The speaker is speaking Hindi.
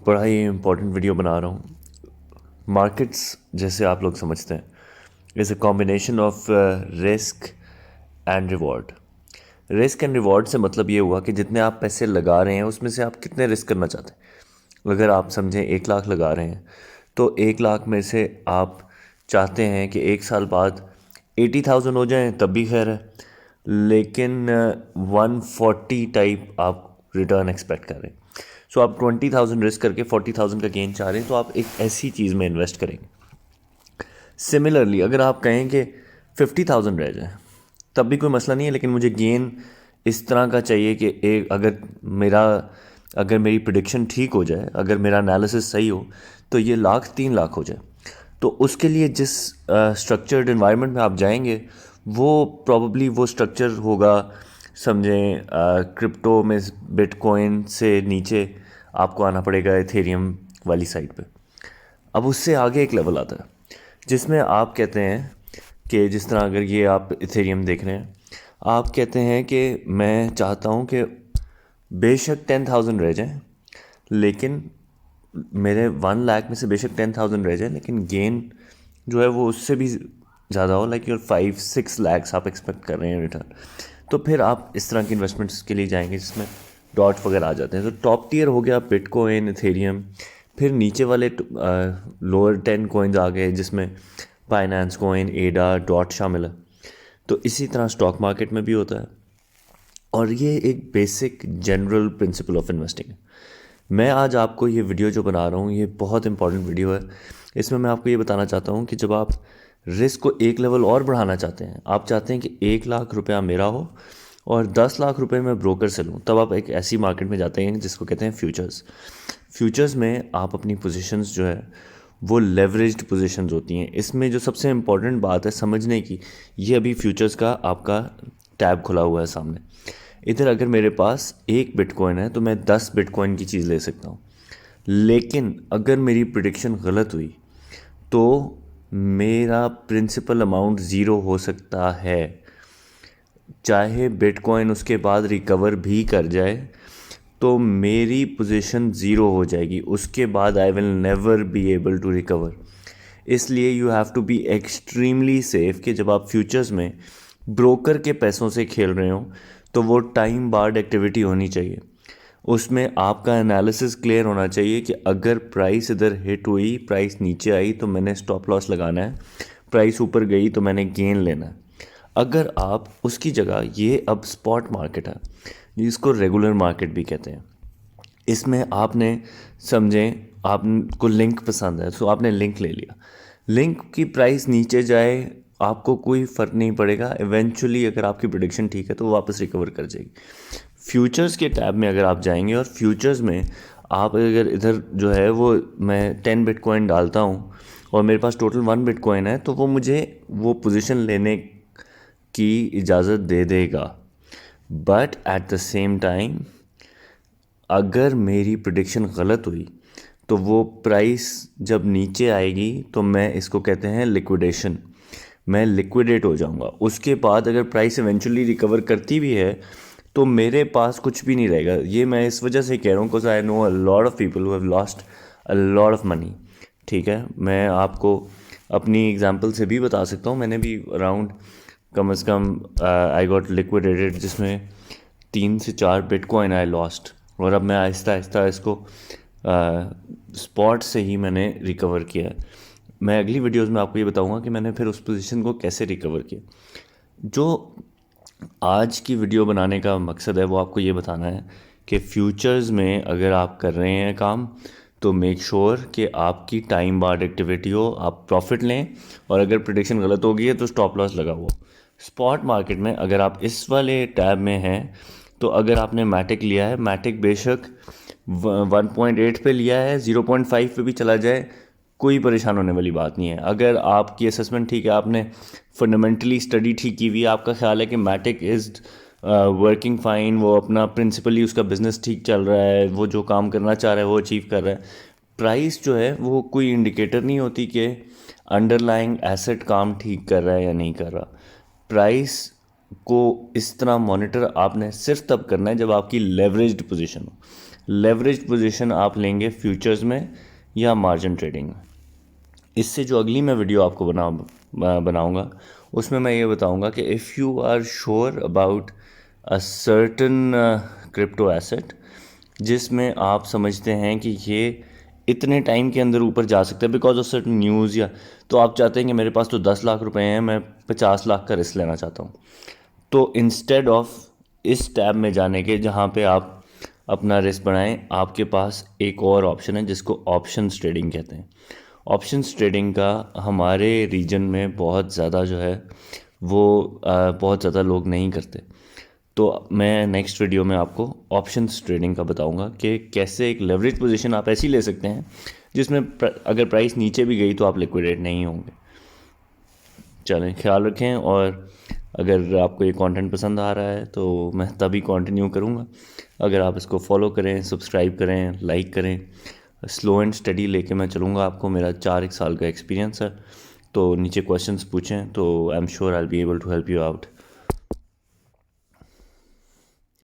बड़ा ही इम्पोर्टेंट वीडियो बना रहा हूँ। मार्केट्स जैसे आप लोग समझते हैं is a combination of risk and reward. Risk and reward से मतलब ये हुआ कि जितने आप पैसे लगा रहे हैं उसमें से आप कितने रिस्क करना चाहते हैं। अगर आप समझें 1 लाख लगा रहे हैं तो 1 लाख में से आप चाहते हैं कि 1 साल बाद 80,000 हो जाएं तब भी खैर है, लेकिन 140 टाइप आप रिटर्न एक्सपेक्ट कर रहे हैं। सो आप 20,000 रिस्क करके 40,000 का गेन चाह रहे हैं तो आप एक ऐसी चीज़ में इन्वेस्ट करेंगे। सिमिलरली अगर आप कहें कि 50,000 रह जाए तब भी कोई मसला नहीं है, लेकिन मुझे गेन इस तरह का चाहिए कि एक अगर मेरी प्रिडिक्शन ठीक हो जाए, अगर मेरा एनालिसिस सही हो तो ये लाख 3 लाख हो जाए। तो उसके लिए जिस स्ट्रक्चर्ड इन्वायरमेंट में आप जाएंगे वो प्रॉब्ली वो स्ट्रक्चर होगा, समझें क्रिप्टो में बिटकॉइन से नीचे आपको आना पड़ेगा एथेरियम वाली साइड पे। अब उससे आगे एक लेवल आता है जिसमें आप कहते हैं कि जिस तरह अगर ये आप इथेरियम देख रहे हैं, आप कहते हैं कि मैं चाहता हूँ कि बेशक 10,000 रह जाए, लेकिन मेरे 1 लाख में से बेशक 10,000 रह जाए लेकिन गेन जो है वो उससे भी ज़्यादा हो, लाइक योर 5-6 लैक्स आप एक्सपेक्ट कर रहे हैं रिटर्न। तो फिर आप इस तरह की इन्वेस्टमेंट्स के लिए जाएंगे जिसमें डॉट वगैरह आ जाते हैं। तो टॉप टियर हो गया बिटकॉइन, इथेरियम। फिर नीचे वाले लोअर 10 कॉइन्स आ गए जिसमें बाइनेंस कॉइन, एडा, डॉट शामिल है। तो इसी तरह स्टॉक मार्केट में भी होता है और ये एक basic general principle of investing है। मैं आज आपको ये वीडियो जो बना रहा हूँ ये बहुत इंपॉर्टेंट वीडियो है। इसमें मैं आपको ये बताना चाहता हूँ कि जब आप रिस्क को एक लेवल और बढ़ाना चाहते हैं, आप चाहते हैं कि 1 लाख रुपया मेरा हो और 10 लाख रुपए मैं ब्रोकर से लूँ, तब आप एक ऐसी मार्केट में जाते हैं जिसको कहते हैं फ्यूचर्स। फ्यूचर्स में आप अपनी पोजीशंस जो है वो लेवरेज्ड पोजीशंस होती हैं। इसमें जो सबसे इम्पॉर्टेंट बात है समझने की, ये अभी फ्यूचर्स का आपका टैब खुला हुआ है सामने। इधर अगर मेरे पास 1 बिटकॉइन है तो मैं 10 बिटकॉइन की चीज़ ले सकता हूँ, लेकिन अगर मेरी प्रिडिक्शन गलत हुई तो मेरा प्रिंसिपल अमाउंट ज़ीरो हो सकता है। चाहे बिटकॉइन उसके बाद रिकवर भी कर जाए तो मेरी पोजीशन ज़ीरो हो जाएगी, उसके बाद I will never be able to recover. इसलिए you have to be extremely safe कि जब आप फ्यूचर्स में ब्रोकर के पैसों से खेल रहे हो तो वो टाइम बार्ड एक्टिविटी होनी चाहिए। उसमें आपका एनालिसिस क्लियर होना चाहिए कि अगर प्राइस इधर हिट हुई, प्राइस नीचे आई तो मैंने स्टॉप लॉस लगाना है, प्राइस ऊपर गई तो मैंने गेन लेना है। अगर आप उसकी जगह, ये अब स्पॉट मार्केट है जिसको रेगुलर मार्केट भी कहते हैं, इसमें आपने समझें आपको लिंक पसंद है तो आपने लिंक ले लिया, लिंक की प्राइस नीचे जाए आपको कोई फ़र्क नहीं पड़ेगा, इवेंचुअली अगर आपकी प्रिडिक्शन ठीक है तो वो वापस रिकवर कर जाएगी। फ्यूचर्स के टैब में अगर आप जाएंगे और फ्यूचर्स में आप अगर इधर जो है वो मैं 10 बिटकॉइन डालता हूँ और मेरे पास टोटल 1 बिटकॉइन है तो वो मुझे वो पोजीशन लेने की इजाज़त दे देगा। But at the same time अगर मेरी प्रिडिक्शन गलत हुई तो वो प्राइस जब नीचे आएगी तो मैं इसको कहते हैं लिक्विडेशन, मैं लिक्विडेट हो जाऊंगा। उसके बाद अगर प्राइस इवेंचुअली रिकवर करती भी है तो मेरे पास कुछ भी नहीं रहेगा। ये मैं इस वजह से कह रहा हूँ because I know a lot of people who have lost a lot of money. ठीक है, मैं आपको अपनी एग्जांपल से भी बता सकता हूँ। मैंने भी अराउंड कम से कम आई गॉट लिक्विडेटेड जिसमें 3 से 4 बिटकॉइन आई लॉस्ट, और अब मैं आहिस्ता आहिस्ता इसको स्पॉट से ही मैंने रिकवर किया है। मैं अगली वीडियोस में आपको ये बताऊंगा कि मैंने फिर उस पोजीशन को कैसे रिकवर किया। जो आज की वीडियो बनाने का मकसद है वो आपको ये बताना है कि फ्यूचर्स में अगर आप कर रहे हैं काम तो मेक श्योर कि आपकी टाइम बार्ड एक्टिविटी हो, आप प्रॉफिट लें, और अगर प्रिडिक्शन गलत हो गई है तो स्टॉप लॉस लगा हुआ। स्पॉट मार्केट में अगर आप इस वाले टैब में हैं तो अगर आपने मैटिक लिया है, मैटिक बेशक 1.8 पे लिया है, 0.5 पे भी चला जाए कोई परेशान होने वाली बात नहीं है। अगर आपकी असेसमेंट ठीक है, आपने फंडामेंटली स्टडी ठीक की हुई है, आपका ख्याल है कि मैटिक इज़ वर्किंग फाइन, वो अपना प्रिंसिपली उसका बिजनेस ठीक चल रहा है, वो जो काम करना चाह रहा है वो अचीव कर रहा है, प्राइस जो है वो कोई इंडिकेटर नहीं होती कि अंडरलाइंग एसेट काम ठीक कर रहा है या नहीं कर रहा। प्राइस को इस तरह मॉनिटर आपने सिर्फ तब करना है जब आपकी लेवरेज्ड पोजीशन हो। लेवरेज पोजीशन आप लेंगे फ्यूचर्स में या मार्जिन ट्रेडिंग में। इससे जो अगली मैं वीडियो आपको बनाऊंगा उसमें मैं ये बताऊंगा कि if you are sure about a certain crypto asset जिसमें आप समझते हैं कि ये इतने टाइम के अंदर ऊपर जा सकता है बिकॉज ऑफ सर्टन न्यूज़, या तो आप चाहते हैं कि मेरे पास तो 10 लाख रुपए हैं, मैं 50 लाख का रिस्क लेना चाहता हूँ, तो इंस्टेड ऑफ इस टैब में जाने के जहाँ पे आप अपना रिस्क बढ़ाएं, आपके पास एक और ऑप्शन है जिसको ऑप्शंस ट्रेडिंग कहते हैं। ऑप्शंस ट्रेडिंग का हमारे रीजन में बहुत ज़्यादा जो है वो बहुत ज़्यादा लोग नहीं करते। तो मैं नेक्स्ट वीडियो में आपको ऑप्शंस ट्रेडिंग का बताऊंगा कि कैसे एक लेवरेज पोजीशन आप ऐसी ले सकते हैं जिसमें अगर प्राइस नीचे भी गई तो आप लिक्विडेट नहीं होंगे। चलें, ख्याल रखें, और अगर आपको ये कंटेंट पसंद आ रहा है तो मैं तभी कंटिन्यू करूँगा। अगर आप इसको फॉलो करें, सब्सक्राइब करें, लाइक करें, स्लो एंड स्टडी लेके मैं चलूँगा। आपको मेरा 4 साल का एक्सपीरियंस है, तो नीचे क्वेश्चंस पूछें तो I am sure I will be able to help you out.